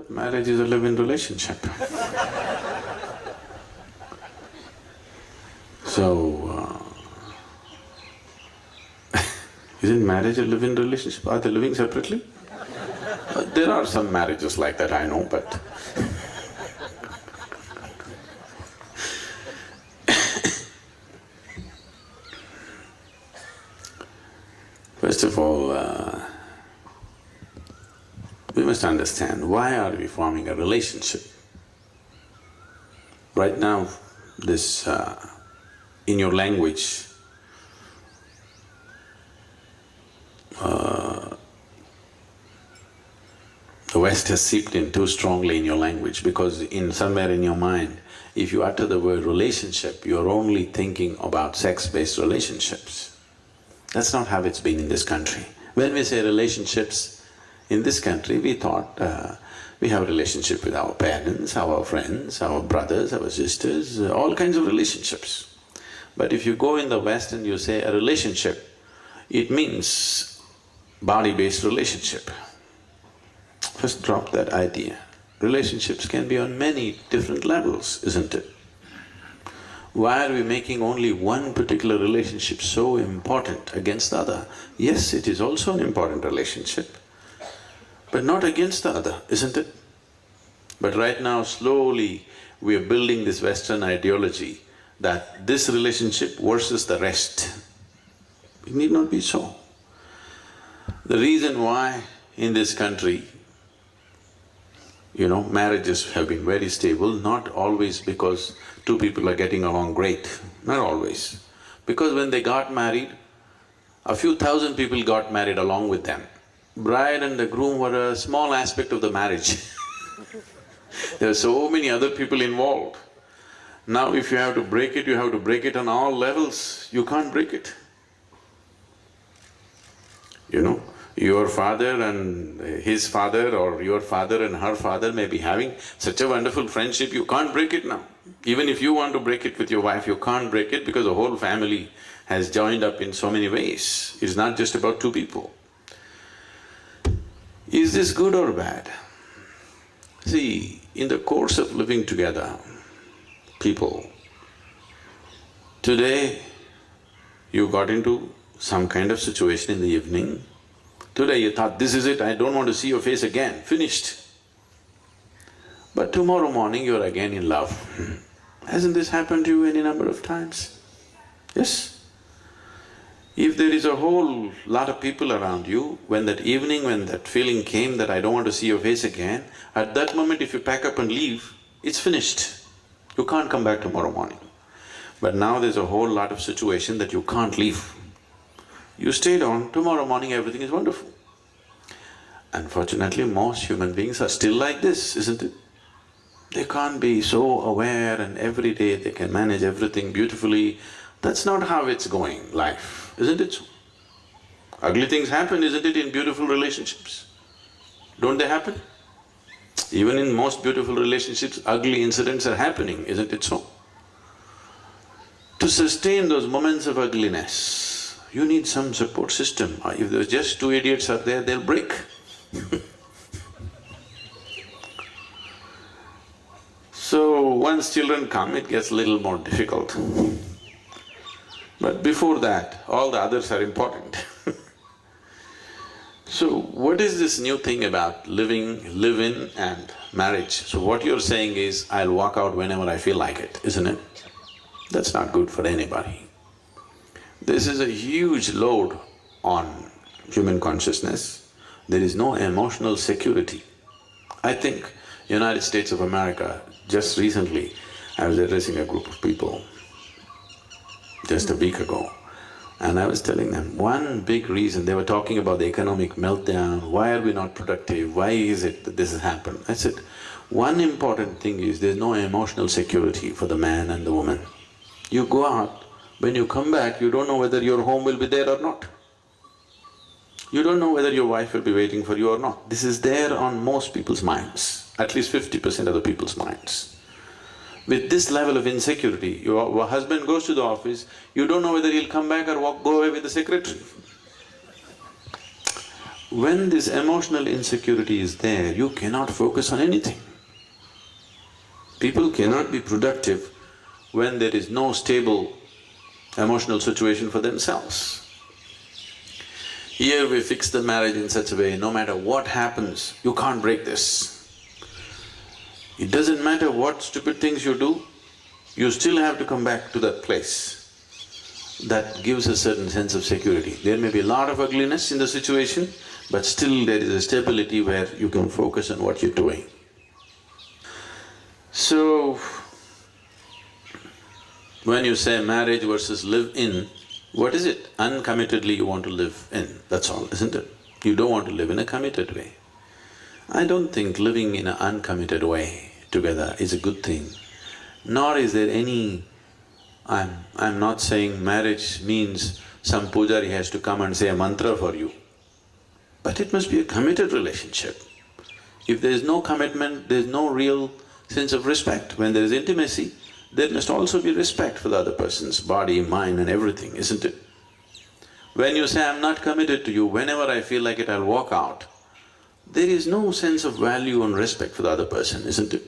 Marriage is a live-in relationship. So, isn't marriage a live-in relationship? Are they living separately? There are some marriages like that, I know, but first of all, we must understand why are we forming a relationship. Right now, this in your language, the West has seeped in too strongly in your language because somewhere in your mind, if you utter the word relationship, you're only thinking about sex-based relationships. That's not how it's been in this country. When we say relationships in this country, we thought we have a relationship with our parents, our friends, our brothers, our sisters, all kinds of relationships. But if you go in the West and you say a relationship, it means body-based relationship. First drop that idea. Relationships can be on many different levels, isn't it? Why are we making only one particular relationship so important against the other? Yes, it is also an important relationship, but not against the other, isn't it? But right now, slowly, we are building this Western ideology that this relationship versus the rest. It need not be so. The reason why in this country, marriages have been very stable, not always because two people are getting along great, not always. Because when they got married, a few thousand people got married along with them. Bride and the groom were a small aspect of the marriage. There are so many other people involved. Now if you have to break it, you have to break it on all levels, you can't break it. Your father and his father or your father and her father may be having such a wonderful friendship, you can't break it now. Even if you want to break it with your wife, you can't break it because the whole family has joined up in so many ways. It's not just about two people. Is this good or bad? See, in the course of living together, people, today you got into some kind of situation in the evening, today you thought, this is it, I don't want to see your face again, finished. But tomorrow morning you're again in love. Hasn't this happened to you any number of times? Yes? If there is a whole lot of people around you, when that evening, when that feeling came that I don't want to see your face again, at that moment if you pack up and leave, it's finished. You can't come back tomorrow morning. But now there's a whole lot of situation that you can't leave. You stayed on, tomorrow morning everything is wonderful. Unfortunately, most human beings are still like this, isn't it? They can't be so aware and every day they can manage everything beautifully. That's not how it's going, life, isn't it so? Ugly things happen, isn't it, in beautiful relationships? Don't they happen? Even in most beautiful relationships, ugly incidents are happening, isn't it so? To sustain those moments of ugliness, you need some support system. If there's just two idiots are there, they'll break. So, once children come, it gets a little more difficult. But before that, all the others are important. So, what is this new thing about live-in and marriage? So what you're saying is, I'll walk out whenever I feel like it, isn't it? That's not good for anybody. This is a huge load on human consciousness. There is no emotional security. I think United States of America, just recently, I was addressing a group of people just a week ago, and I was telling them, one big reason, they were talking about the economic meltdown, why are we not productive, why is it that this has happened? I said, one important thing is there's no emotional security for the man and the woman. You go out, when you come back, you don't know whether your home will be there or not. You don't know whether your wife will be waiting for you or not. This is there on most people's minds, at least 50% of the people's minds. With this level of insecurity, your husband goes to the office, you don't know whether he'll come back or go away with the secretary. when this emotional insecurity is there, you cannot focus on anything. People cannot be productive when there is no stable emotional situation for themselves. Here we fix the marriage in such a way, no matter what happens, you can't break this. It doesn't matter what stupid things you do, you still have to come back to that place. That gives a certain sense of security. There may be a lot of ugliness in the situation, but still there is a stability where you can focus on what you're doing. So, when you say marriage versus live in, what is it? Uncommittedly you want to live in, that's all, isn't it? You don't want to live in a committed way. I don't think living in an uncommitted way together is a good thing, nor is there any… I'm not saying marriage means some pujari has to come and say a mantra for you, but it must be a committed relationship. If there is no commitment, there is no real sense of respect. When there is intimacy, there must also be respect for the other person's body, mind and everything, isn't it? When you say, I'm not committed to you, whenever I feel like it, I'll walk out, there is no sense of value and respect for the other person, isn't it?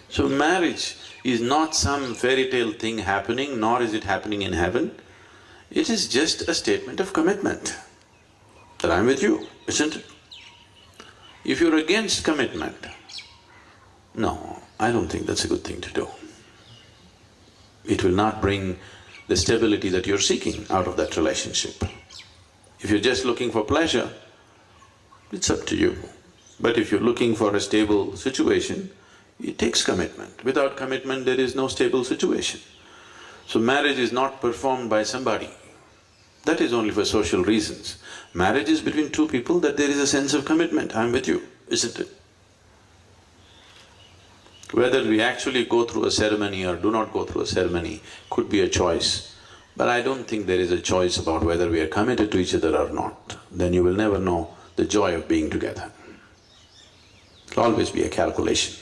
So marriage is not some fairy tale thing happening, nor is it happening in heaven. It is just a statement of commitment, that I'm with you, isn't it? If you're against commitment, no, I don't think that's a good thing to do. It will not bring the stability that you're seeking out of that relationship. If you're just looking for pleasure, it's up to you. But if you're looking for a stable situation, it takes commitment. Without commitment, there is no stable situation. So marriage is not performed by somebody. That is only for social reasons. Marriage is between two people that there is a sense of commitment, I'm with you, isn't it? Whether we actually go through a ceremony or do not go through a ceremony could be a choice, but I don't think there is a choice about whether we are committed to each other or not. Then you will never know the joy of being together. It'll always be a calculation,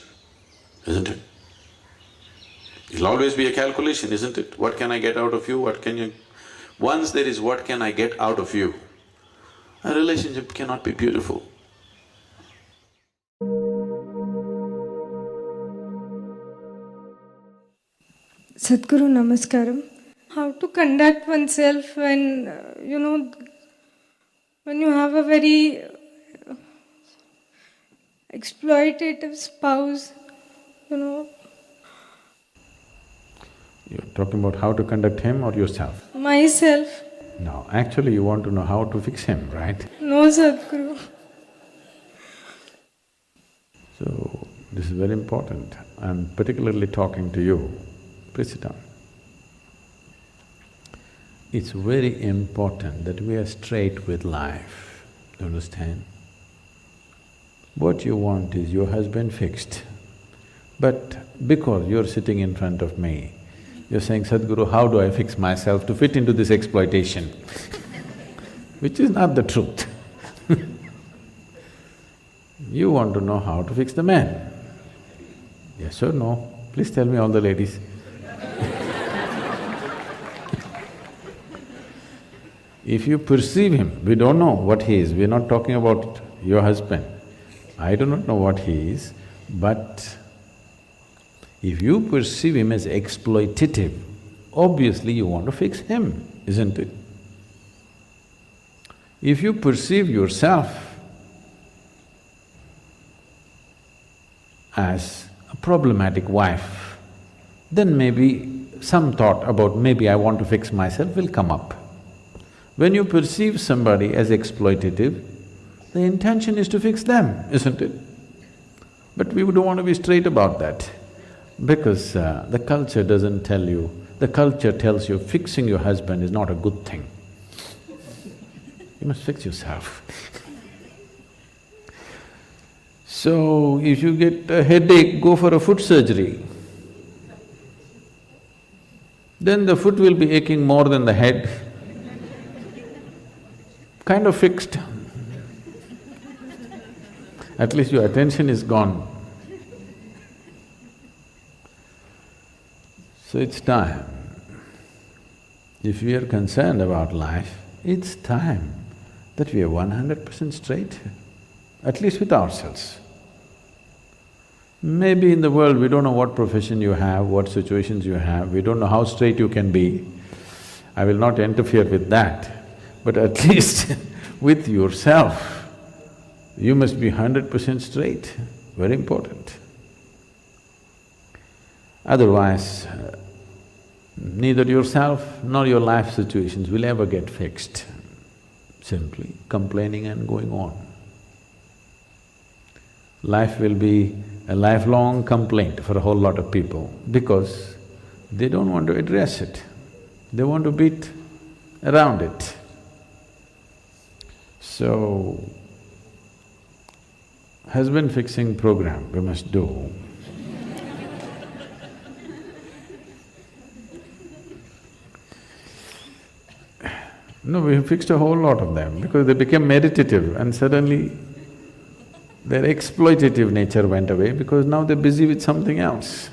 isn't it? It'll always be a calculation, isn't it? What can I get out of you, what can you… Once there is what can I get out of you, a relationship cannot be beautiful. Sadhguru, Namaskaram. How to conduct oneself when, when you have a very exploitative spouse, You're talking about how to conduct him or yourself? myself. No, actually you want to know how to fix him, right? No, Sadhguru. So, this is very important. I'm particularly talking to you. Please sit down. It's very important that we are straight with life, you understand? What you want is your husband fixed, but because you're sitting in front of me, you're saying, Sadhguru, how do I fix myself to fit into this exploitation? Which is not the truth. You want to know how to fix the man. Yes or no? Please tell me, all the ladies. If you perceive him, we don't know what he is, we're not talking about your husband. I do not know what he is, but if you perceive him as exploitative, obviously you want to fix him, isn't it? If you perceive yourself as a problematic wife, then maybe some thought about maybe I want to fix myself will come up. When you perceive somebody as exploitative, the intention is to fix them, isn't it? But we don't want to be straight about that, because the culture doesn't tell you, the culture tells you fixing your husband is not a good thing. You must fix yourself. So, if you get a headache, go for a foot surgery. Then the foot will be aching more than the head. Kind of fixed. At least your attention is gone. So it's time. If we are concerned about life, it's time that we are 100% straight, at least with ourselves. Maybe in the world we don't know what profession you have, what situations you have, we don't know how straight you can be. I will not interfere with that, but at least with yourself, you must be 100% straight, very important. Otherwise, neither yourself nor your life situations will ever get fixed, simply complaining and going on. Life will be a lifelong complaint for a whole lot of people because they don't want to address it, they want to beat around it. So, husband fixing program we must do. No, we fixed a whole lot of them because they became meditative and suddenly their exploitative nature went away because now they're busy with something else.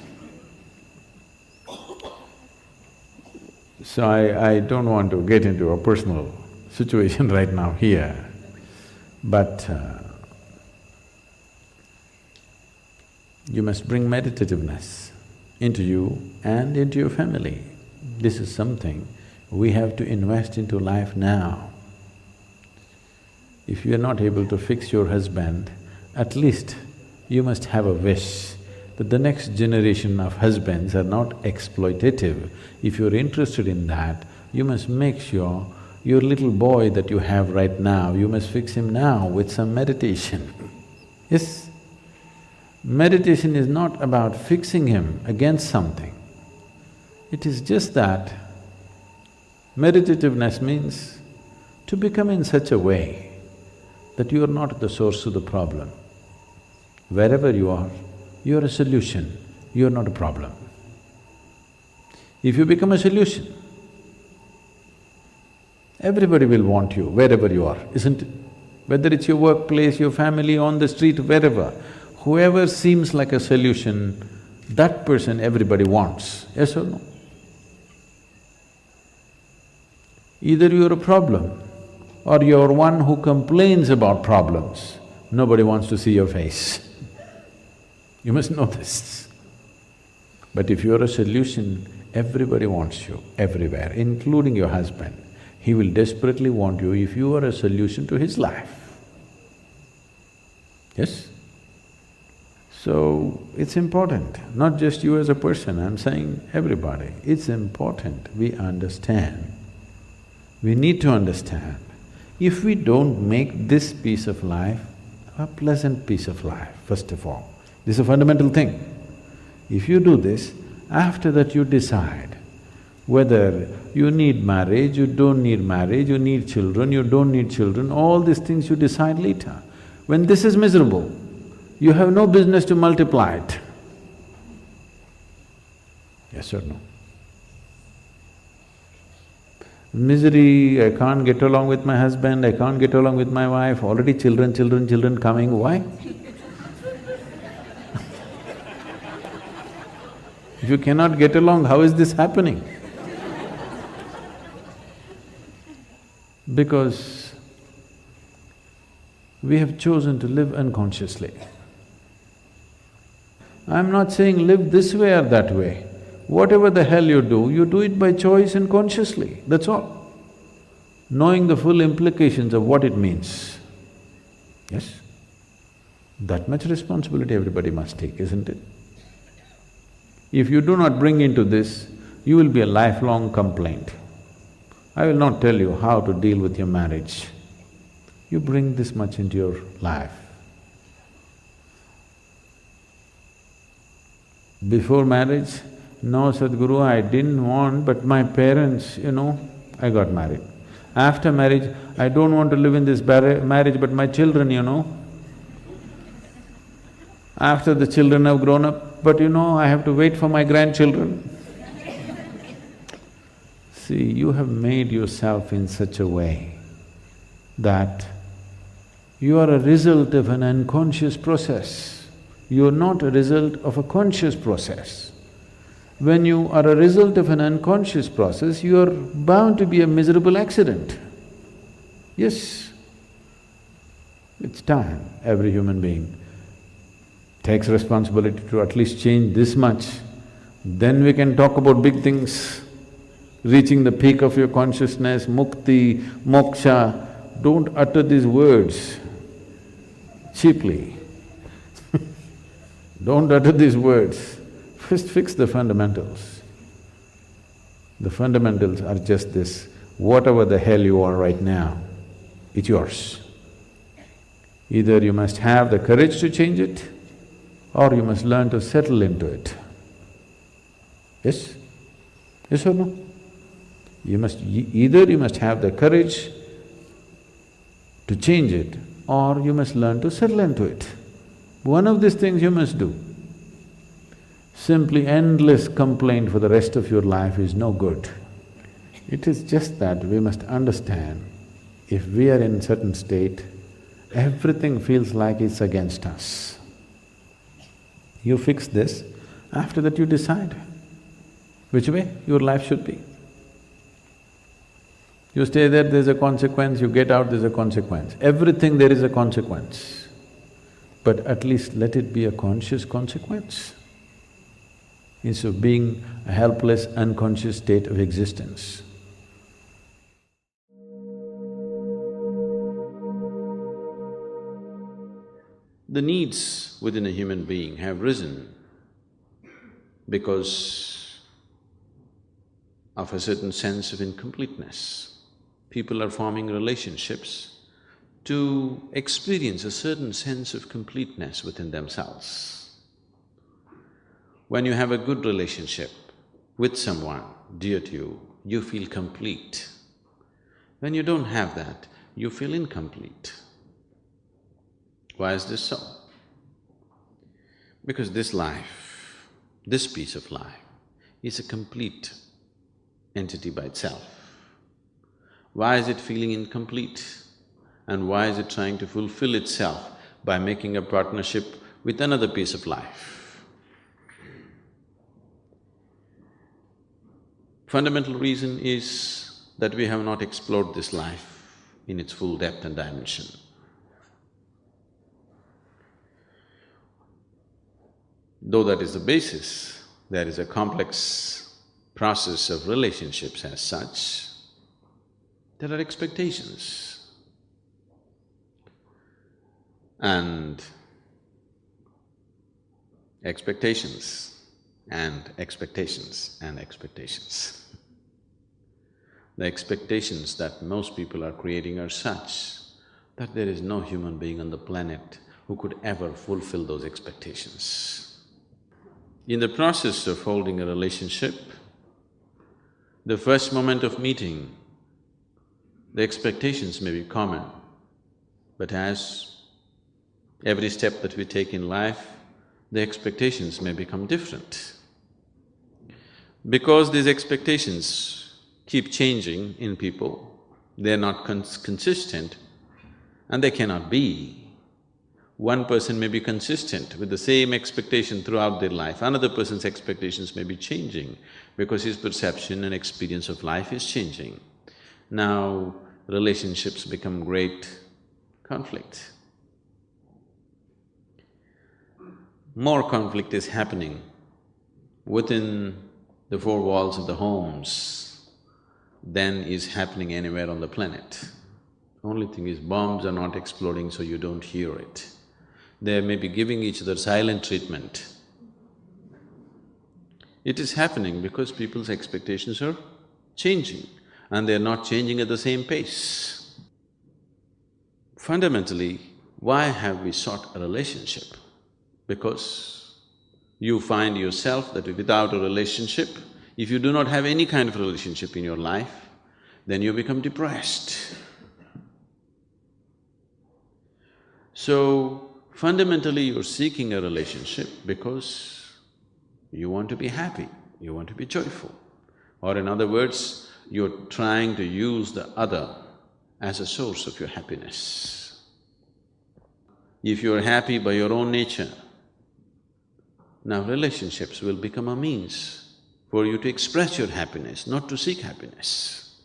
So I don't want to get into a personal situation right now here, but you must bring meditativeness into you and into your family. This is something we have to invest into life now. If you are not able to fix your husband, at least you must have a wish that the next generation of husbands are not exploitative. If you're interested in that, you must make sure your little boy that you have right now, you must fix him now with some meditation. Yes? Meditation is not about fixing him against something. It is just that meditativeness means to become in such a way that you are not the source of the problem. Wherever you are a solution, you are not a problem. If you become a solution, everybody will want you wherever you are, isn't it? Whether it's your workplace, your family, on the street, wherever, whoever seems like a solution, that person everybody wants, yes or no? Either you're a problem or you're one who complains about problems, nobody wants to see your face. You must know this. But if you're a solution, everybody wants you, everywhere, including your husband. He will desperately want you if you are a solution to his life. Yes? So, it's important, not just you as a person, I'm saying everybody, it's important we understand. We need to understand, if we don't make this piece of life a pleasant piece of life, first of all, this is a fundamental thing. If you do this, after that you decide whether you need marriage, you don't need marriage, you need children, you don't need children, all these things you decide later. When this is miserable, you have no business to multiply it. Yes or no? Misery, I can't get along with my husband, I can't get along with my wife, already children coming, why? If you cannot get along, how is this happening? Because we have chosen to live unconsciously. I'm not saying live this way or that way. Whatever the hell you do it by choice and consciously, that's all. Knowing the full implications of what it means. Yes? That much responsibility everybody must take, isn't it? If you do not bring into this, you will be a lifelong complaint. I will not tell you how to deal with your marriage. You bring this much into your life. Before marriage, no, Sadhguru, I didn't want, but my parents, I got married. After marriage, I don't want to live in this marriage, but my children, After the children have grown up, but I have to wait for my grandchildren. See, you have made yourself in such a way that you are a result of an unconscious process. You are not a result of a conscious process. When you are a result of an unconscious process, you are bound to be a miserable accident. Yes, It's time every human being takes responsibility to at least change this much, then we can talk about big things, reaching the peak of your consciousness, mukti, moksha. Don't utter these words cheaply. Don't utter these words. First fix the fundamentals. The fundamentals are just this: whatever the hell you are right now, it's yours. Either you must have the courage to change it, or you must learn to settle into it. Yes? Yes or no? Either you must have the courage to change it, or you must learn to settle into it. One of these things you must do. Simply endless complaint for the rest of your life is no good. It is just that we must understand, if we are in certain state, everything feels like it's against us. You fix this, after that you decide which way your life should be. You stay there, there's a consequence, you get out, there's a consequence. Everything there is a consequence. But at least let it be a conscious consequence, instead of being a helpless, unconscious state of existence. The needs within a human being have risen because of a certain sense of incompleteness. People are forming relationships to experience a certain sense of completeness within themselves. When you have a good relationship with someone dear to you, you feel complete. When you don't have that, you feel incomplete. Why is this so? Because this life, this piece of life, is a complete entity by itself. Why is it feeling incomplete? And why is it trying to fulfill itself by making a partnership with another piece of life? Fundamental reason is that we have not explored this life in its full depth and dimension. Though that is the basis, there is a complex process of relationships as such. There are expectations. And expectations, and expectations, and expectations. The expectations that most people are creating are such that there is no human being on the planet who could ever fulfill those expectations. In the process of holding a relationship, the first moment of meeting, the expectations may be common, but as every step that we take in life, the expectations may become different. Because these expectations keep changing in people, they're not consistent, and they cannot be. One person may be consistent with the same expectation throughout their life, another person's expectations may be changing because his perception and experience of life is changing. Now, relationships become great conflict. More conflict is happening within the four walls of the homes than is happening anywhere on the planet. Only thing is, bombs are not exploding, so you don't hear it. They may be giving each other silent treatment. It is happening because people's expectations are changing, and they're not changing at the same pace. Fundamentally, why have we sought a relationship? Because you find yourself that without a relationship, if you do not have any kind of relationship in your life, then you become depressed. So, fundamentally you're seeking a relationship because you want to be happy, you want to be joyful. Or in other words, you're trying to use the other as a source of your happiness. If you're happy by your own nature, now relationships will become a means for you to express your happiness, not to seek happiness.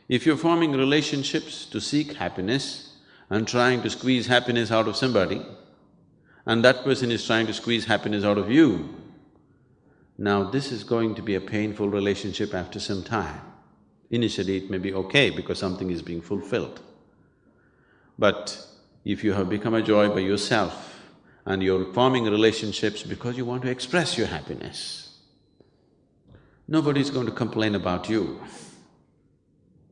If you're forming relationships to seek happiness, and trying to squeeze happiness out of somebody, and that person is trying to squeeze happiness out of you, now this is going to be a painful relationship after some time. Initially it may be okay because something is being fulfilled. But if you have become a joy by yourself and you're forming relationships because you want to express your happiness, nobody's going to complain about you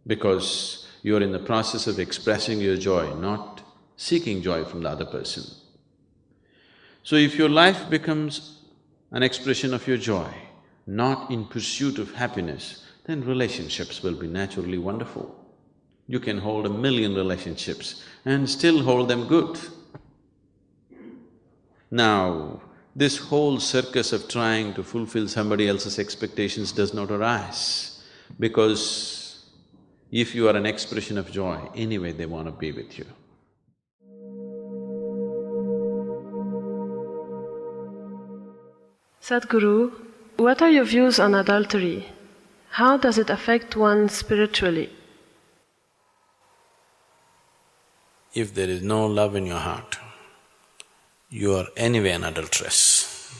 because you're in the process of expressing your joy, not seeking joy from the other person. So if your life becomes an expression of your joy, not in pursuit of happiness, then relationships will be naturally wonderful. You can hold 1,000,000 relationships and still hold them good. Now, this whole circus of trying to fulfill somebody else's expectations does not arise, because if you are an expression of joy, anyway they want to be with you. Sadhguru, what are your views on adultery? How does it affect one spiritually? If there is no love in your heart, you are anyway an adulteress.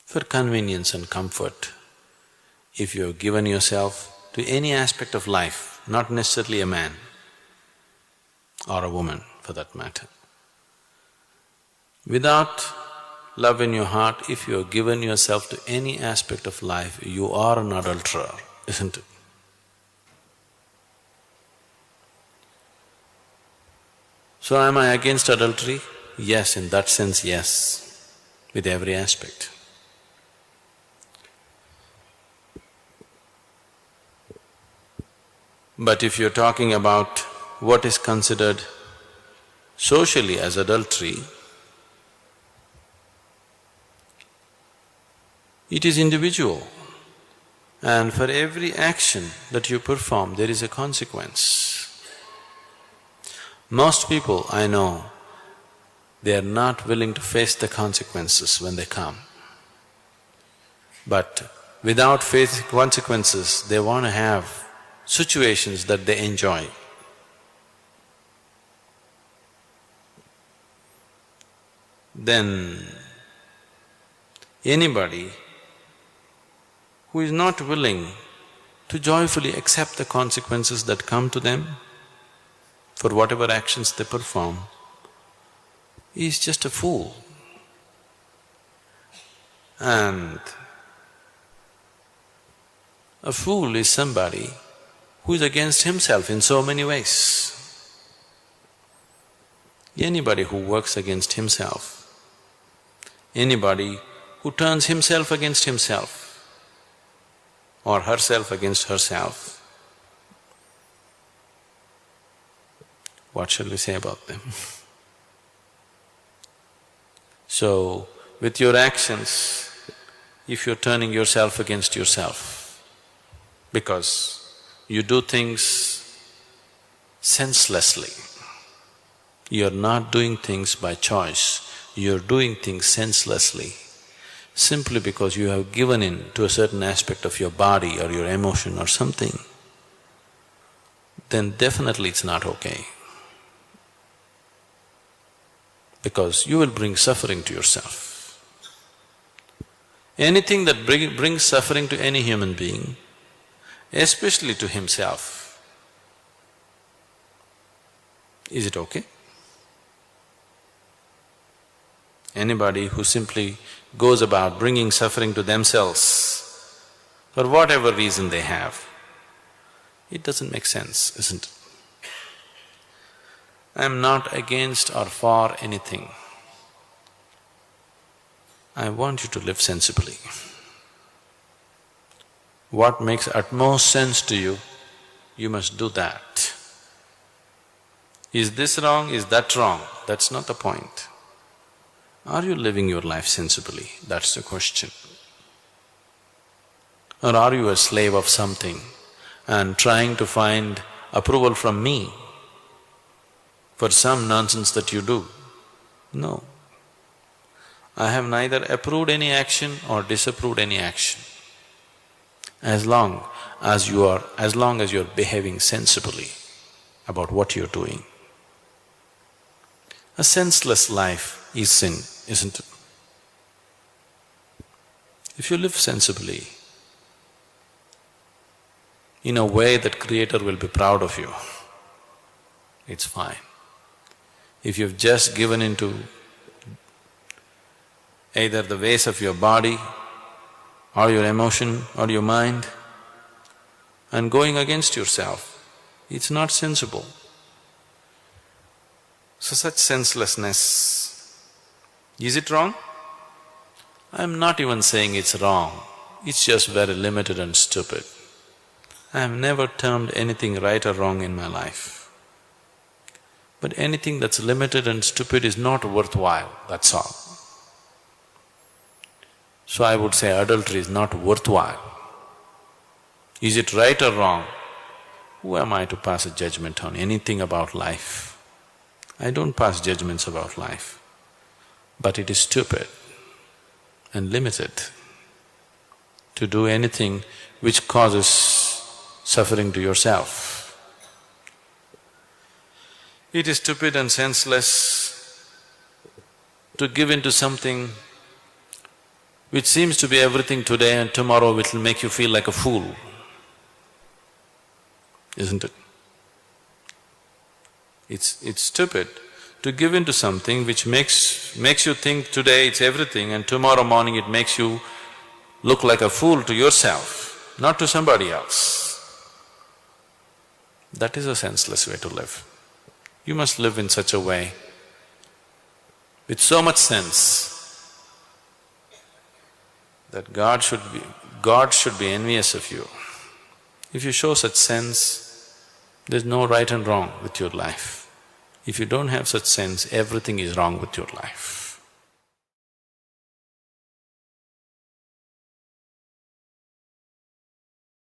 For convenience and comfort, if you have given yourself to any aspect of life, not necessarily a man or a woman for that matter, without love in your heart, if you have given yourself to any aspect of life, you are an adulterer, isn't it? So am I against adultery? Yes, in that sense, yes, with every aspect. But if you're talking about what is considered socially as adultery, it is individual, and for every action that you perform, there is a consequence. Most people I know, they are not willing to face the consequences when they come. But without facing consequences, they want to have situations that they enjoy. Then anybody who is not willing to joyfully accept the consequences that come to them for whatever actions they perform is just a fool. And a fool is somebody who is against himself in so many ways. Anybody who works against himself, anybody who turns himself against himself or herself against herself, what shall we say about them? So, with your actions, if you're turning yourself against yourself, because you do things senselessly, you're not doing things by choice, you're doing things senselessly, simply because you have given in to a certain aspect of your body or your emotion or something, then definitely it's not okay. Because you will bring suffering to yourself. Anything that brings suffering to any human being, especially to himself, is it okay? Anybody who simply goes about bringing suffering to themselves for whatever reason they have, it doesn't make sense, isn't it? I'm not against or for anything. I want you to live sensibly. What makes utmost sense to you, you must do that. Is this wrong, is that wrong? That's not the point. Are you living your life sensibly? That's the question. Or are you a slave of something and trying to find approval from me for some nonsense that you do? No. I have neither approved any action or disapproved any action. as long as you're behaving sensibly about what you're doing. A senseless life is sin, isn't it? If you live sensibly, in a way that Creator will be proud of you, it's fine. If you've just given into either the ways of your body or your emotion or your mind and going against yourself, it's not sensible. So such senselessness, is it wrong? I'm not even saying it's wrong, it's just very limited and stupid. I have never termed anything right or wrong in my life. But anything that's limited and stupid is not worthwhile, that's all. So I would say adultery is not worthwhile. Is it right or wrong? Who am I to pass a judgment on anything about life? I don't pass judgments about life, but it is stupid and limited to do anything which causes suffering to yourself. It is stupid and senseless to give in to something which seems to be everything today and tomorrow it will make you feel like a fool, isn't it? It's stupid to give in to something which makes you think today it's everything and tomorrow morning it makes you look like a fool to yourself, not to somebody else. That is a senseless way to live. You must live in such a way with so much sense that God should be envious of you. If you show such sense, there's no right and wrong with your life. If you don't have such sense, everything is wrong with your life.